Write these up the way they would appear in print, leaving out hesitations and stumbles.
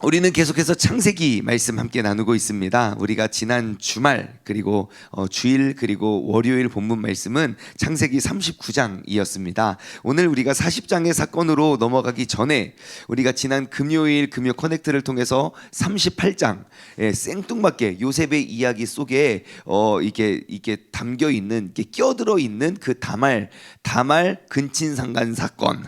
우리는 계속해서 창세기 말씀 함께 나누고 있습니다. 우리가 지난 주말 그리고 주일 그리고 월요일 본문 말씀은 창세기 39장이었습니다. 오늘 우리가 40장의 사건으로 넘어가기 전에 우리가 지난 금요일 금요 커넥트를 통해서 38장 생뚱맞게 요셉의 이야기 속에 이게 담겨 있는, 이게 끼어들어 있는 그 다말 근친상간 사건,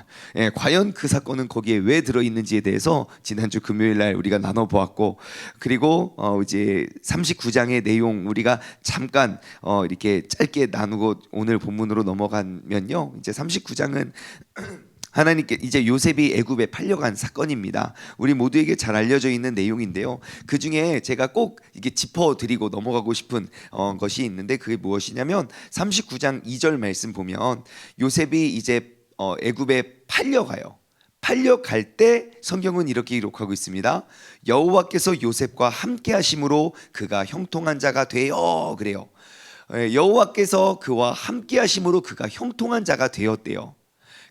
과연 그 사건은 거기에 왜 들어 있는지에 대해서 지난주 금요일 날 우리가 나눠 보았고, 그리고 이제 39장의 내용 우리가 잠깐 이렇게 짧게 나누고 오늘 본문으로 넘어가면요, 이제 39장은 하나님께 이제 요셉이 애굽에 팔려간 사건입니다. 우리 모두에게 잘 알려져 있는 내용인데요. 그 중에 제가 꼭 이게 짚어드리고 넘어가고 싶은 것이 있는데, 그게 무엇이냐면 39장 2절 말씀 보면 요셉이 이제 애굽에 팔려가요. 팔려갈 때 성경은 이렇게 기록하고 있습니다. 여호와께서 요셉과 함께 하심으로 그가 형통한 자가 되어, 그래요. 여호와께서 그와 함께 하심으로 그가 형통한 자가 되었대요.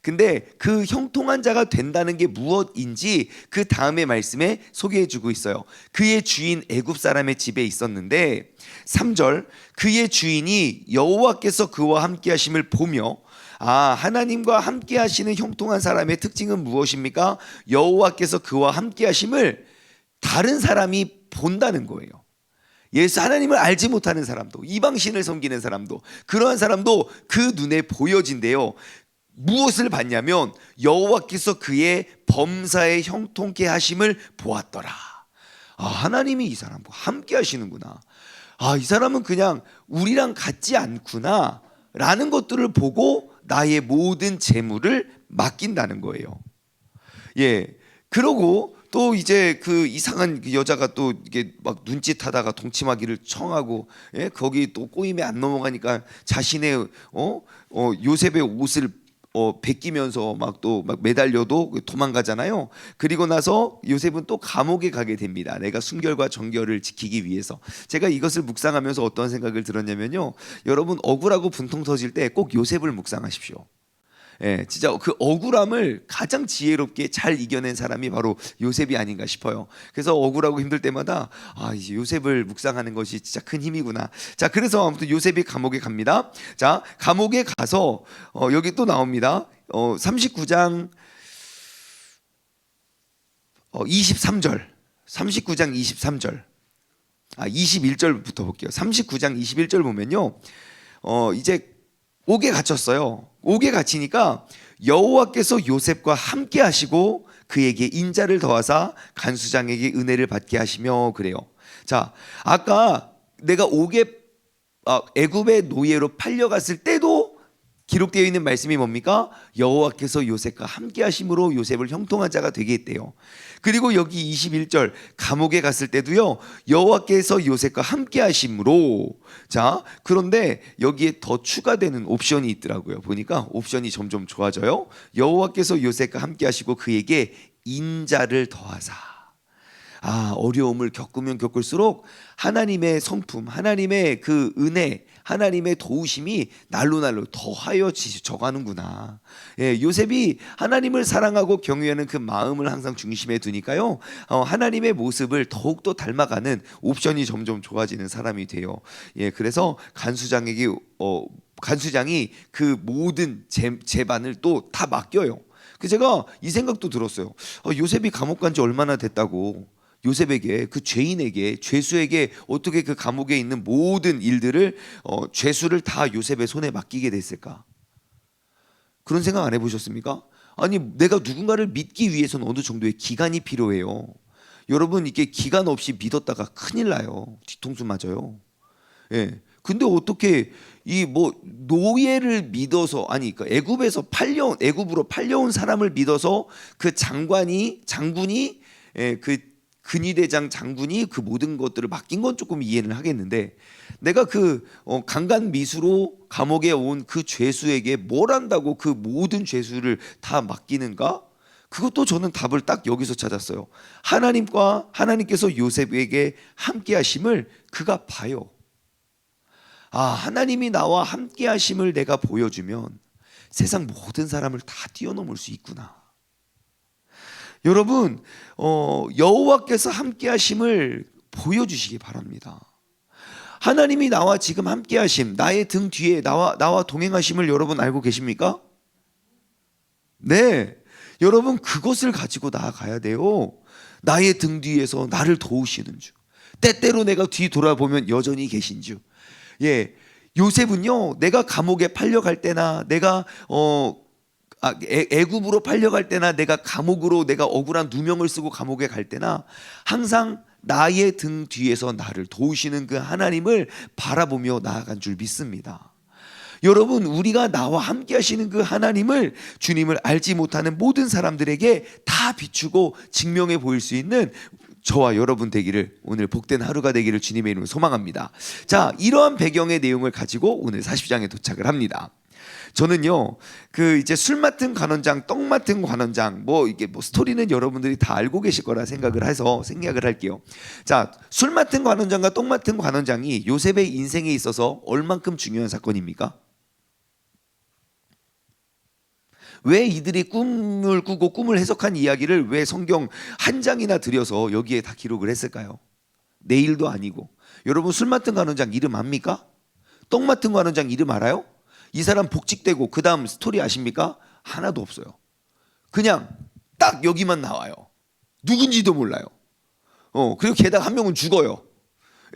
근데 그 형통한 자가 된다는 게 무엇인지 그 다음에 말씀에 소개해주고 있어요. 그의 주인 애굽 사람의 집에 있었는데 3절, 그의 주인이 여호와께서 그와 함께 하심을 보며, 하나님과 함께 하시는 형통한 사람의 특징은 무엇입니까? 여호와께서 그와 함께 하심을 다른 사람이 본다는 거예요. 예수 하나님을 알지 못하는 사람도, 이방신을 섬기는 사람도, 그러한 사람도 그 눈에 보여진대요. 무엇을 봤냐면 여호와께서 그의 범사에 형통케 하심을 보았더라. 하나님이 이 사람과 함께 하시는구나. 이 사람은 그냥 우리랑 같지 않구나 라는 것들을 보고 나의 모든 재물을 맡긴다는 거예요. 그러고 또 이제 그 이상한 여자가 또 이게 막 눈짓하다가 동침하기를 청하고, 거기 또 꼬임에 안 넘어가니까 자신의 요셉의 옷을 베끼면서 막 매달려도 도망가잖아요. 그리고 나서 요셉은 또 감옥에 가게 됩니다. 내가 순결과 정결을 지키기 위해서. 제가 이것을 묵상하면서 어떤 생각을 들었냐면요, 여러분 억울하고 분통 터질 때 꼭 요셉을 묵상하십시오. 진짜 그 억울함을 가장 지혜롭게 잘 이겨낸 사람이 바로 요셉이 아닌가 싶어요. 그래서 억울하고 힘들 때마다 이제 요셉을 묵상하는 것이 진짜 큰 힘이구나. 자, 그래서 아무튼 요셉이 감옥에 갑니다. 자, 감옥에 가서 여기 또 나옵니다. 39장 23절, 39장 23절, 21절부터 볼게요. 39장 21절 보면요, 이제 옥에 갇혔어요. 옥에 갇히니까 여호와께서 요셉과 함께 하시고 그에게 인자를 더하사 간수장에게 은혜를 받게 하시며, 그래요. 자, 아까 내가 애굽의 노예로 팔려갔을 때도 기록되어 있는 말씀이 뭡니까? 여호와께서 요셉과 함께 하심으로 요셉을 형통한 자가 되게 했대요. 그리고 여기 21절 감옥에 갔을 때도요, 여호와께서 요셉과 함께 하심으로. 자, 그런데 여기에 더 추가되는 옵션이 있더라고요. 보니까 옵션이 점점 좋아져요. 여호와께서 요셉과 함께 하시고 그에게 인자를 더하사. 어려움을 겪으면 겪을수록 하나님의 성품, 하나님의 그 은혜, 하나님의 도우심이 날로 더하여 져가는구나. 요셉이 하나님을 사랑하고 경외하는 그 마음을 항상 중심에 두니까요, 하나님의 모습을 더욱더 닮아가는 옵션이 점점 좋아지는 사람이 돼요. 그래서 간수장이 그 모든 재반을 또 다 맡겨요. 제가 이 생각도 들었어요. 요셉이 감옥 간 지 얼마나 됐다고 요셉에게, 그 죄인에게, 죄수에게 어떻게 그 감옥에 있는 모든 일들을, 죄수를 다 요셉의 손에 맡기게 됐을까? 그런 생각 안 해보셨습니까? 아니, 내가 누군가를 믿기 위해서는 어느 정도의 기간이 필요해요. 여러분, 이게 기간 없이 믿었다가 큰일 나요. 뒤통수 맞아요. 근데 어떻게 노예를 믿어서, 그러니까 애굽으로 팔려온 사람을 믿어서 그 장군이 그 근위대장 장군이 그 모든 것들을 맡긴 건 조금 이해는 하겠는데, 내가 그 강간 미수로 감옥에 온 그 죄수에게 뭘 한다고 그 모든 죄수를 다 맡기는가? 그것도 저는 답을 딱 여기서 찾았어요. 하나님께서 요셉에게 함께 하심을 그가 봐요. 하나님이 나와 함께 하심을 내가 보여주면 세상 모든 사람을 다 뛰어넘을 수 있구나. 여러분, 여호와께서 함께 하심을 보여주시기 바랍니다. 하나님이 나와 지금 함께 하심, 나의 등 뒤에 나와 동행하심을 여러분 알고 계십니까? 네. 여러분, 그것을 가지고 나아가야 돼요. 나의 등 뒤에서 나를 도우시는 주. 때때로 내가 뒤 돌아보면 여전히 계신 주. 예. 요셉은요, 내가 감옥에 팔려갈 때나 내가 애굽으로 팔려갈 때나 내가 감옥으로 내가 억울한 누명을 쓰고 감옥에 갈 때나 항상 나의 등 뒤에서 나를 도우시는 그 하나님을 바라보며 나아간 줄 믿습니다. 여러분, 우리가 나와 함께 하시는 그 하나님을, 주님을 알지 못하는 모든 사람들에게 다 비추고 증명해 보일 수 있는 저와 여러분 되기를, 오늘 복된 하루가 되기를 주님의 이름으로 소망합니다. 자, 이러한 배경의 내용을 가지고 오늘 40장에 도착을 합니다. 저는요, 이제 술 맡은 관원장, 떡 맡은 관원장, 이게 스토리는 여러분들이 다 알고 계실 거라 생각을 해서 생략을 할게요. 자, 술 맡은 관원장과 떡 맡은 관원장이 요셉의 인생에 있어서 얼만큼 중요한 사건입니까? 왜 이들이 꿈을 꾸고 꿈을 해석한 이야기를 왜 성경 한 장이나 들여서 여기에 다 기록을 했을까요? 내일도 아니고. 여러분, 술 맡은 관원장 이름 압니까? 떡 맡은 관원장 이름 알아요? 이 사람 복직되고 그 다음 스토리 아십니까? 하나도 없어요. 그냥 딱 여기만 나와요. 누군지도 몰라요. 그리고 게다가 한 명은 죽어요.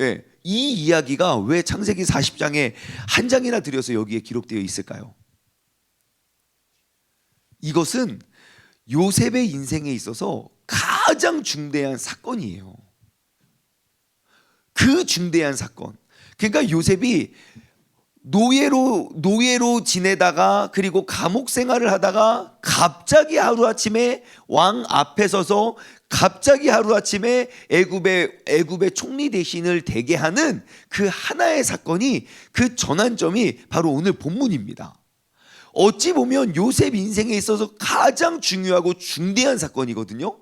예, 이 이야기가 왜 창세기 40장에 한 장이나 들여서 여기에 기록되어 있을까요? 이것은 요셉의 인생에 있어서 가장 중대한 사건이에요. 그 중대한 사건. 그러니까 요셉이 노예로 지내다가 그리고 감옥 생활을 하다가 갑자기 하루아침에 왕 앞에 서서 갑자기 하루아침에 애굽의 총리 대신을 되게 하는 그 하나의 사건이, 그 전환점이 바로 오늘 본문입니다. 어찌 보면 요셉 인생에 있어서 가장 중요하고 중대한 사건이거든요.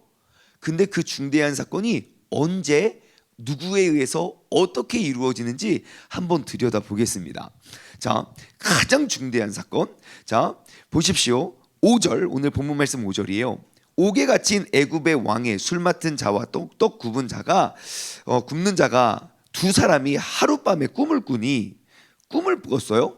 근데 그 중대한 사건이 언제 누구에 의해서 어떻게 이루어지는지 한번 들여다보겠습니다. 자, 가장 중대한 사건. 자, 보십시오. 5절, 오늘 본문 말씀 5절이에요. 옥에 갇힌 애굽의 왕의 술 맡은 자와 떡 굽는 자가 두 사람이 하룻밤에 꿈을 꿨어요.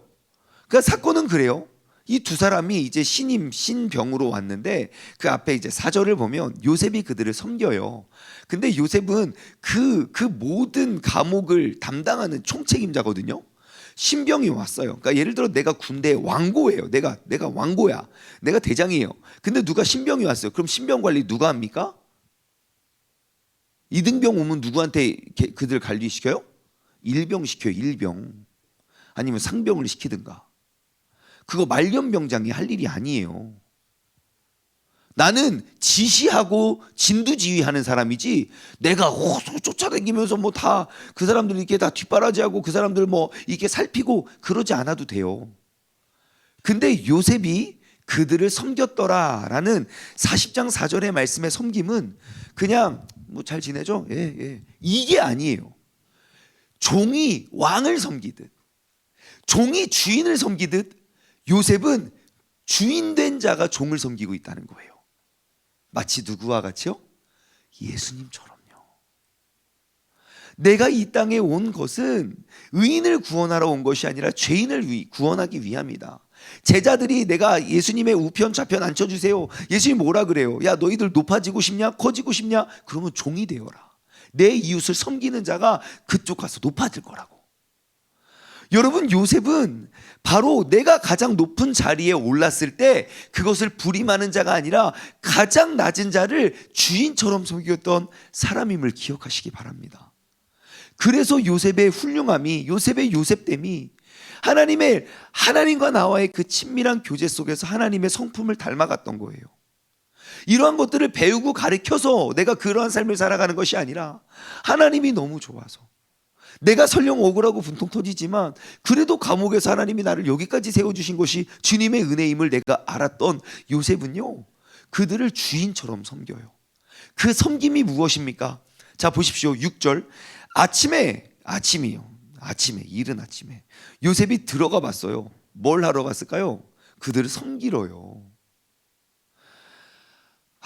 그러니까 사건은 그래요. 이 두 사람이 이제 신병으로 왔는데 그 앞에 이제 4절을 보면 요셉이 그들을 섬겨요. 근데 요셉은 그 모든 감옥을 담당하는 총책임자거든요. 신병이 왔어요. 그러니까 예를 들어 내가 군대 왕고예요. 내가 왕고야. 내가 대장이에요. 근데 누가 신병이 왔어요. 그럼 신병 관리 누가 합니까? 이등병 오면 누구한테 그들 관리시켜요? 일병 시켜요. 일병. 아니면 상병을 시키든가. 그거 말년병장이 할 일이 아니에요. 나는 지시하고 진두지휘하는 사람이지, 내가 쫓아다니면서 다 그 사람들 이렇게 다 뒷바라지하고 그 사람들 이렇게 살피고 그러지 않아도 돼요. 근데 요셉이 그들을 섬겼더라라는 40장 4절의 말씀의 섬김은 그냥 잘 지내죠? 예. 이게 아니에요. 종이 왕을 섬기듯, 종이 주인을 섬기듯 요셉은 주인된 자가 종을 섬기고 있다는 거예요. 마치 누구와 같이요? 예수님처럼요. 내가 이 땅에 온 것은 의인을 구원하러 온 것이 아니라 죄인을 구원하기 위함이다. 제자들이 내가 예수님의 우편 좌편 앉혀주세요. 예수님이 뭐라 그래요? 야, 너희들 높아지고 싶냐? 커지고 싶냐? 그러면 종이 되어라. 내 이웃을 섬기는 자가 그쪽 가서 높아질 거라고. 여러분, 요셉은 바로 내가 가장 높은 자리에 올랐을 때 그것을 부림하는 자가 아니라 가장 낮은 자를 주인처럼 섬겼던 사람임을 기억하시기 바랍니다. 그래서 요셉의 훌륭함이, 요셉의 요셉됨이 하나님과 나와의 그 친밀한 교제 속에서 하나님의 성품을 닮아갔던 거예요. 이러한 것들을 배우고 가르쳐서 내가 그러한 삶을 살아가는 것이 아니라 하나님이 너무 좋아서, 내가 설령 억울하고 분통 터지지만 그래도 감옥에서 하나님이 나를 여기까지 세워주신 것이 주님의 은혜임을 내가 알았던 요셉은요, 그들을 주인처럼 섬겨요. 그 섬김이 무엇입니까? 자, 보십시오. 6절. 이른 아침에 요셉이 들어가 봤어요. 뭘 하러 갔을까요? 그들을 섬기러요.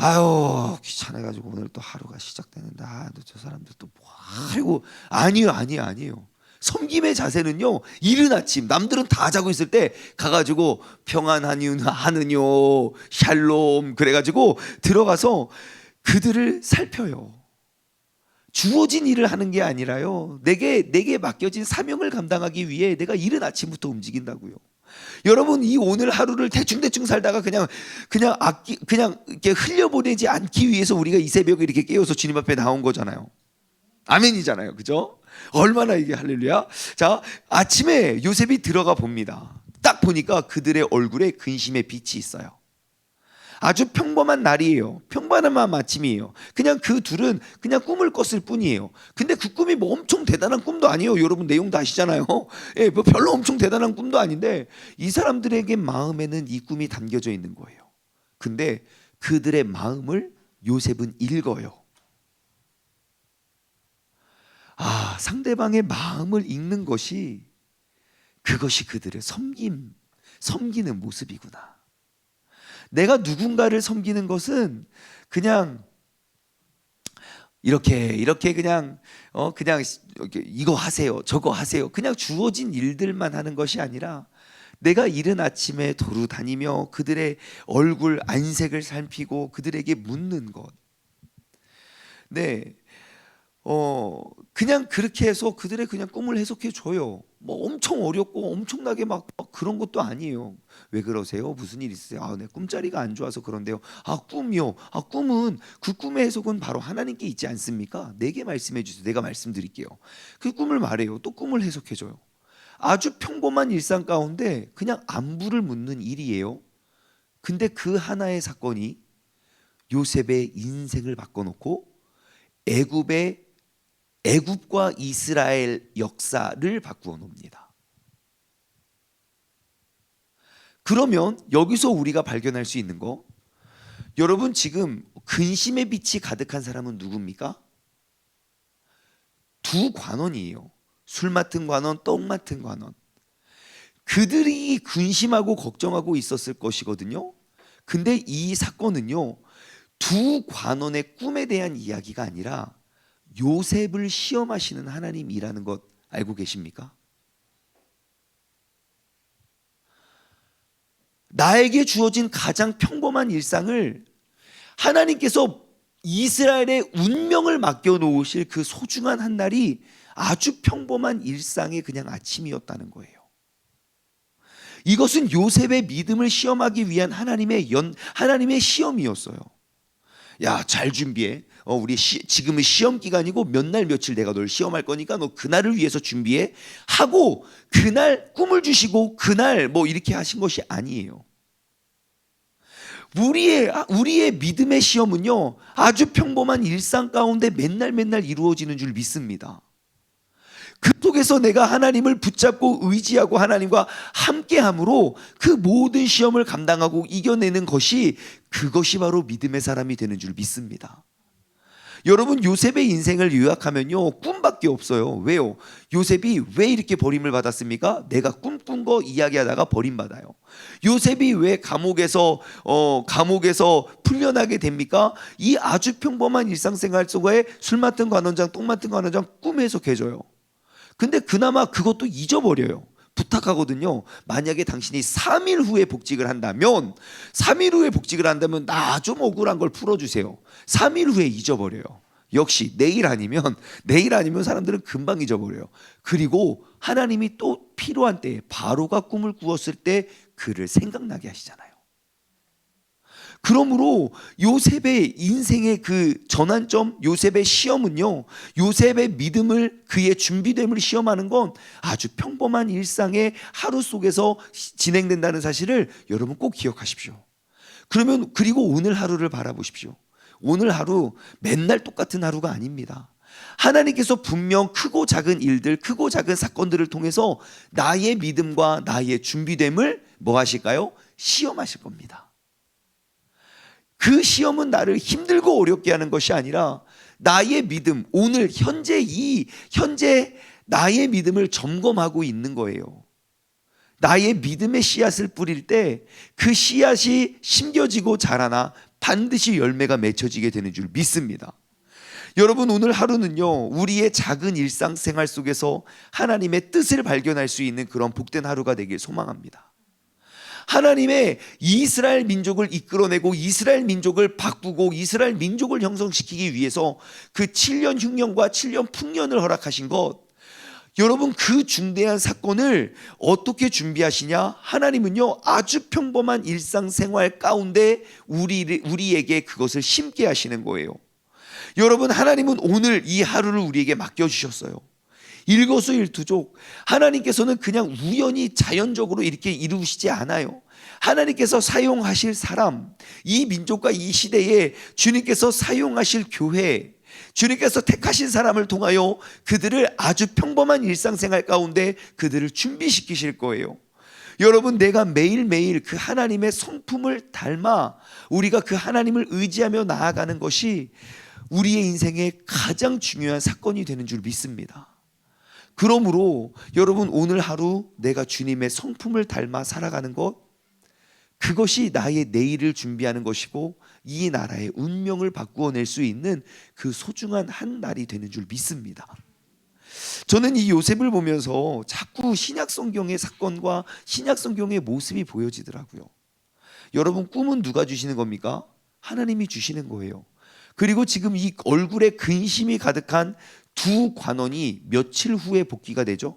아유 귀찮아가지고 오늘 또 하루가 시작되는데 저 사람들 또 뭐 하고 아니에요. 섬김의 자세는요, 이른 아침 남들은 다 자고 있을 때 가가지고 평안하느뇨 샬롬 그래가지고 들어가서 그들을 살펴요. 주어진 일을 하는 게 아니라요, 내게 맡겨진 사명을 감당하기 위해 내가 이른 아침부터 움직인다고요. 여러분, 이 오늘 하루를 대충 살다가 그냥 이렇게 흘려보내지 않기 위해서 우리가 이 새벽에 이렇게 깨어서 주님 앞에 나온 거잖아요. 아멘이잖아요, 그죠? 얼마나 이게 할렐루야. 자, 아침에 요셉이 들어가 봅니다. 딱 보니까 그들의 얼굴에 근심의 빛이 있어요. 아주 평범한 날이에요. 평범한 아침이에요. 그냥 그 둘은 그냥 꿈을 꿨을 뿐이에요. 근데 그 꿈이 뭐 엄청 대단한 꿈도 아니에요. 여러분 내용 다 아시잖아요. 예, 뭐 별로 엄청 대단한 꿈도 아닌데 이 사람들에게 마음에는 이 꿈이 담겨져 있는 거예요. 근데 그들의 마음을 요셉은 읽어요. 상대방의 마음을 읽는 것이, 그것이 그들의 섬기는 모습이구나. 내가 누군가를 섬기는 것은 그냥 이렇게 그냥 이거 하세요 저거 하세요 그냥 주어진 일들만 하는 것이 아니라, 내가 이른 아침에 도로 다니며 그들의 얼굴 안색을 살피고 그들에게 묻는 것. 네, 그냥 그렇게 해서 그들의 그냥 꿈을 해석해 줘요. 뭐 엄청 어렵고 엄청나게 막 그런 것도 아니에요. 왜 그러세요? 무슨 일 있으세요? 내 꿈자리가 안 좋아서 그런데요. 꿈이요. 꿈은, 그 꿈의 해석은 바로 하나님께 있지 않습니까? 내게 말씀해 주세요. 내가 말씀드릴게요. 그 꿈을 말해요. 또 꿈을 해석해 줘요. 아주 평범한 일상 가운데 그냥 안부를 묻는 일이에요. 근데 그 하나의 사건이 요셉의 인생을 바꿔놓고 애굽과 이스라엘 역사를 바꾸어 놓습니다. 그러면 여기서 우리가 발견할 수 있는 거, 여러분 지금 근심의 빛이 가득한 사람은 누굽니까? 두 관원이에요. 술 맡은 관원, 떡 맡은 관원. 그들이 근심하고 걱정하고 있었을 것이거든요. 근데 이 사건은요, 두 관원의 꿈에 대한 이야기가 아니라 요셉을 시험하시는 하나님이라는 것 알고 계십니까? 나에게 주어진 가장 평범한 일상을 하나님께서 이스라엘의 운명을 맡겨놓으실 그 소중한 한 날이 아주 평범한 일상의 그냥 아침이었다는 거예요. 이것은 요셉의 믿음을 시험하기 위한 하나님의 시험이었어요. 야, 잘 준비해. 지금은 시험 기간이고 몇 날 며칠 내가 널 시험할 거니까 너 그날을 위해서 준비해 하고 그날 꿈을 주시고 그날 뭐 이렇게 하신 것이 아니에요. 우리의 믿음의 시험은요, 아주 평범한 일상 가운데 맨날 이루어지는 줄 믿습니다. 그 속에서 내가 하나님을 붙잡고 의지하고 하나님과 함께함으로 그 모든 시험을 감당하고 이겨내는 그것이 바로 믿음의 사람이 되는 줄 믿습니다. 여러분, 요셉의 인생을 요약하면요, 꿈밖에 없어요. 왜요? 요셉이 왜 이렇게 버림을 받았습니까? 내가 꿈꾼 거 이야기하다가 버림받아요. 요셉이 왜 감옥에서 풀려나게 됩니까? 이 아주 평범한 일상생활 속에 술 맡은 관원장, 똥 맡은 관원장 꿈 해석해줘요. 근데 그나마 그것도 잊어버려요. 부탁하거든요. 만약에 당신이 3일 후에 복직을 한다면 나 좀 억울한 걸 풀어주세요. 3일 후에 잊어버려요. 역시 내일 아니면 사람들은 금방 잊어버려요. 그리고 하나님이 또 필요한 때에, 바로가 꿈을 꾸었을 때 그를 생각나게 하시잖아요. 그러므로 요셉의 인생의 그 전환점, 요셉의 시험은요, 요셉의 믿음을, 그의 준비됨을 시험하는 건 아주 평범한 일상의 하루 속에서 진행된다는 사실을 여러분 꼭 기억하십시오. 그리고 오늘 하루를 바라보십시오. 오늘 하루 맨날 똑같은 하루가 아닙니다. 하나님께서 분명 크고 작은 일들, 크고 작은 사건들을 통해서 나의 믿음과 나의 준비됨을 뭐 하실까요? 시험하실 겁니다. 그 시험은 나를 힘들고 어렵게 하는 것이 아니라 나의 믿음, 오늘 현재 나의 믿음을 점검하고 있는 거예요. 나의 믿음의 씨앗을 뿌릴 때 그 씨앗이 심겨지고 자라나 반드시 열매가 맺혀지게 되는 줄 믿습니다. 여러분, 오늘 하루는요, 우리의 작은 일상생활 속에서 하나님의 뜻을 발견할 수 있는 그런 복된 하루가 되길 소망합니다. 하나님의 이스라엘 민족을 이끌어내고 이스라엘 민족을 바꾸고 이스라엘 민족을 형성시키기 위해서 그 7년 흉년과 7년 풍년을 허락하신 것, 여러분, 그 중대한 사건을 어떻게 준비하시냐? 하나님은요, 아주 평범한 일상생활 가운데 우리에게 그것을 심게 하시는 거예요. 여러분, 하나님은 오늘 이 하루를 우리에게 맡겨주셨어요. 일거수일투족. 하나님께서는 그냥 우연히 자연적으로 이렇게 이루시지 않아요. 하나님께서 사용하실 사람, 이 민족과 이 시대에 주님께서 사용하실 교회, 주님께서 택하신 사람을 통하여 그들을 아주 평범한 일상생활 가운데 그들을 준비시키실 거예요. 여러분, 내가 매일매일 그 하나님의 성품을 닮아 우리가 그 하나님을 의지하며 나아가는 것이 우리의 인생의 가장 중요한 사건이 되는 줄 믿습니다. 그러므로 여러분, 오늘 하루 내가 주님의 성품을 닮아 살아가는 것, 그것이 나의 내일을 준비하는 것이고 이 나라의 운명을 바꾸어낼 수 있는 그 소중한 한 날이 되는 줄 믿습니다. 저는 이 요셉을 보면서 자꾸 신약 성경의 사건과 신약 성경의 모습이 보여지더라고요. 여러분, 꿈은 누가 주시는 겁니까? 하나님이 주시는 거예요. 그리고 지금 이 얼굴에 근심이 가득한 두 관원이 며칠 후에 복귀가 되죠?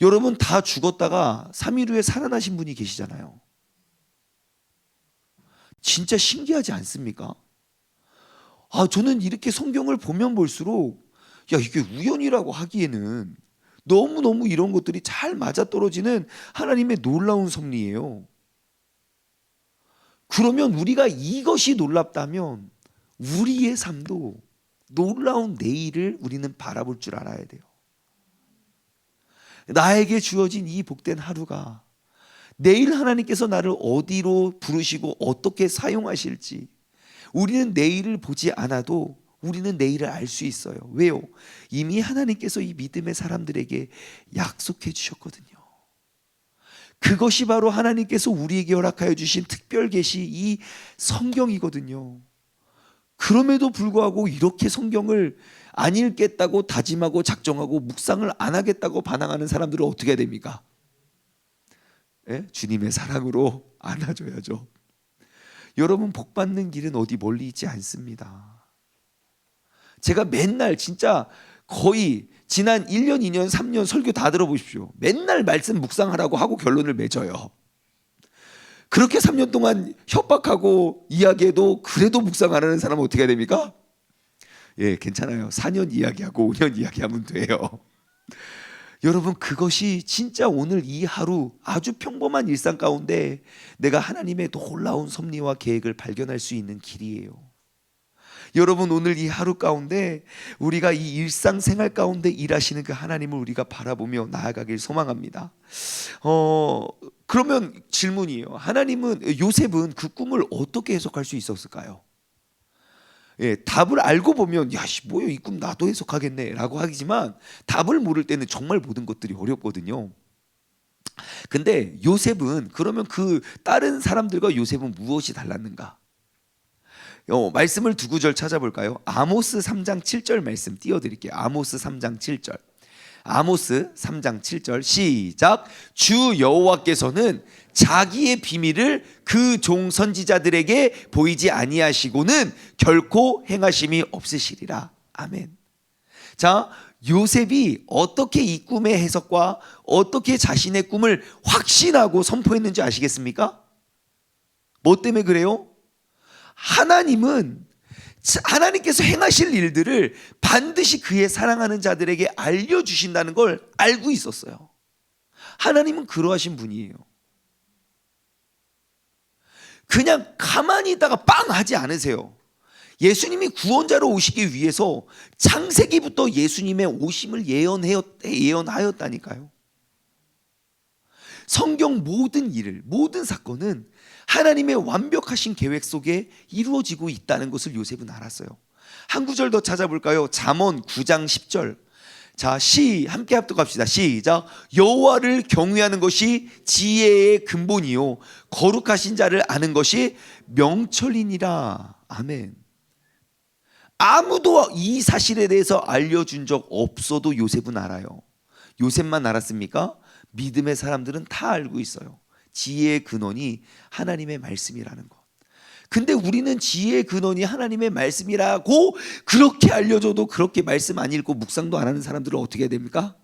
여러분, 다 죽었다가 3일 후에 살아나신 분이 계시잖아요. 진짜 신기하지 않습니까? 저는 이렇게 성경을 보면 볼수록 이게 우연이라고 하기에는 너무너무 이런 것들이 잘 맞아떨어지는 하나님의 놀라운 섭리예요. 그러면 우리가 이것이 놀랍다면 우리의 삶도 놀라운 내일을 우리는 바라볼 줄 알아야 돼요. 나에게 주어진 이 복된 하루가 내일 하나님께서 나를 어디로 부르시고 어떻게 사용하실지 우리는 내일을 보지 않아도 우리는 내일을 알 수 있어요. 왜요? 이미 하나님께서 이 믿음의 사람들에게 약속해 주셨거든요. 그것이 바로 하나님께서 우리에게 허락하여 주신 특별 계시 이 성경이거든요. 그럼에도 불구하고 이렇게 성경을 안 읽겠다고 다짐하고 작정하고 묵상을 안 하겠다고 반항하는 사람들은 어떻게 해야 됩니까? 주님의 사랑으로 안아줘야죠. 여러분, 복 받는 길은 어디 멀리 있지 않습니다. 제가 맨날 진짜 거의 지난 1년, 2년, 3년 설교 다 들어보십시오. 맨날 말씀 묵상하라고 하고 결론을 맺어요. 그렇게 3년 동안 협박하고 이야기해도 그래도 묵상 안 하는 사람은 어떻게 해야 됩니까? 괜찮아요. 4년 이야기하고 5년 이야기하면 돼요. 여러분, 그것이 진짜 오늘 이 하루 아주 평범한 일상 가운데 내가 하나님의 놀라운 섭리와 계획을 발견할 수 있는 길이에요. 여러분, 오늘 이 하루 가운데 우리가 이 일상생활 가운데 일하시는 그 하나님을 우리가 바라보며 나아가길 소망합니다. 그러면 질문이에요. 요셉은 그 꿈을 어떻게 해석할 수 있었을까요? 답을 알고 보면 뭐야, 이 꿈 나도 해석하겠네 라고 하지만 답을 모를 때는 정말 모든 것들이 어렵거든요. 근데 요셉은, 그러면 그 다른 사람들과 요셉은 무엇이 달랐는가? 말씀을 두 구절 찾아볼까요? 아모스 3장 7절 말씀 띄워드릴게요. 아모스 3장 7절. 아모스 3장 7절 시작. 주 여호와께서는 자기의 비밀을 그 종 선지자들에게 보이지 아니하시고는 결코 행하심이 없으시리라. 아멘. 자, 요셉이 어떻게 이 꿈의 해석과 어떻게 자신의 꿈을 확신하고 선포했는지 아시겠습니까? 뭐 때문에 그래요? 하나님께서 행하실 일들을 반드시 그의 사랑하는 자들에게 알려주신다는 걸 알고 있었어요. 하나님은 그러하신 분이에요. 그냥 가만히 있다가 빵 하지 않으세요. 예수님이 구원자로 오시기 위해서 창세기부터 예수님의 오심을 예언하였다니까요. 성경 모든 일을, 모든 사건은 하나님의 완벽하신 계획 속에 이루어지고 있다는 것을 요셉은 알았어요. 한 구절 더 찾아볼까요? 잠언 9장 10절. 자, 함께 합독합시다. 시작. 여호와를 경외하는 것이 지혜의 근본이요 거룩하신 자를 아는 것이 명철이니라. 아멘. 아무도 이 사실에 대해서 알려준 적 없어도 요셉은 알아요. 요셉만 알았습니까? 믿음의 사람들은 다 알고 있어요. 지혜의 근원이 하나님의 말씀이라는 것. 근데 우리는 지혜의 근원이 하나님의 말씀이라고 그렇게 알려줘도 그렇게 말씀 안 읽고 묵상도 안 하는 사람들은 어떻게 해야 됩니까?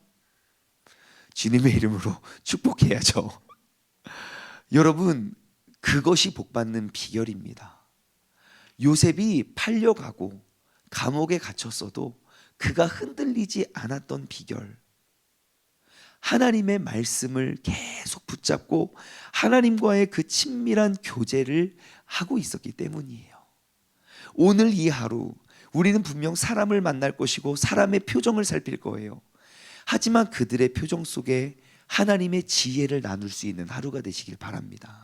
주님의 이름으로 축복해야죠. 여러분, 그것이 복받는 비결입니다. 요셉이 팔려가고 감옥에 갇혔어도 그가 흔들리지 않았던 비결, 하나님의 말씀을 계속 붙잡고 하나님과의 그 친밀한 교제를 하고 있었기 때문이에요. 오늘 이 하루 우리는 분명 사람을 만날 것이고 사람의 표정을 살필 거예요. 하지만 그들의 표정 속에 하나님의 지혜를 나눌 수 있는 하루가 되시길 바랍니다.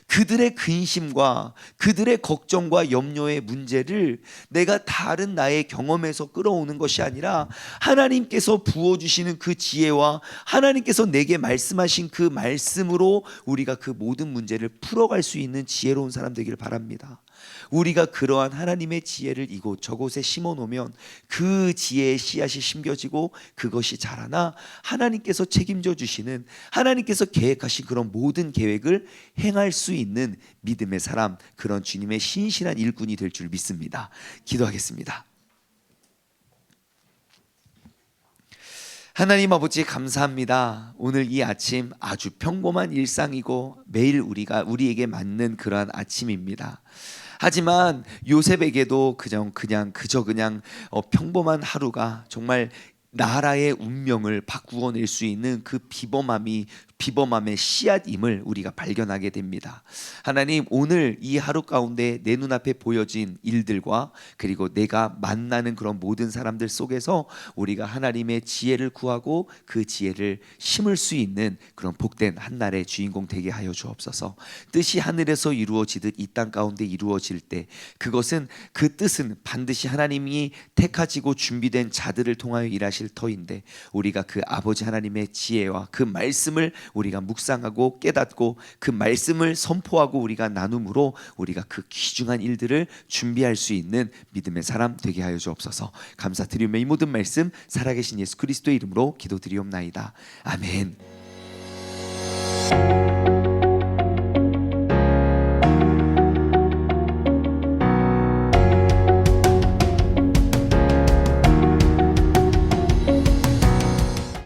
그들의 근심과 그들의 걱정과 염려의 문제를 내가 다른 나의 경험에서 끌어오는 것이 아니라 하나님께서 부어주시는 그 지혜와 하나님께서 내게 말씀하신 그 말씀으로 우리가 그 모든 문제를 풀어갈 수 있는 지혜로운 사람 되기를 바랍니다. 우리가 그러한 하나님의 지혜를 이곳 저곳에 심어놓으면 그 지혜의 씨앗이 심겨지고 그것이 자라나 하나님께서 책임져 주시는, 하나님께서 계획하신 그런 모든 계획을 행할 수 있는 믿음의 사람, 그런 주님의 신실한 일꾼이 될 줄 믿습니다. 기도하겠습니다. 하나님 아버지, 감사합니다. 오늘 이 아침 아주 평범한 일상이고 매일 우리에게 맞는 그러한 아침입니다. 하지만 요셉에게도 그저 그냥 평범한 하루가 정말 나라의 운명을 바꾸어낼 수 있는 그 비범함의 씨앗임을 우리가 발견하게 됩니다. 하나님, 오늘 이 하루 가운데 내 눈앞에 보여진 일들과 그리고 내가 만나는 그런 모든 사람들 속에서 우리가 하나님의 지혜를 구하고 그 지혜를 심을 수 있는 그런 복된 한날의 주인공 되게 하여 주옵소서. 뜻이 하늘에서 이루어지듯 이 땅 가운데 이루어질 때 그 뜻은 반드시 하나님이 택하시고 준비된 자들을 통하여 일하실 터인데 우리가 그 아버지 하나님의 지혜와 그 말씀을 우리가 묵상하고 깨닫고 그 말씀을 선포하고 우리가 나눔으로 우리가 그 귀중한 일들을 준비할 수 있는 믿음의 사람 되게 하여 주옵소서. 감사드리며 이 모든 말씀 살아계신 예수 그리스도의 이름으로 기도드리옵나이다. 아멘.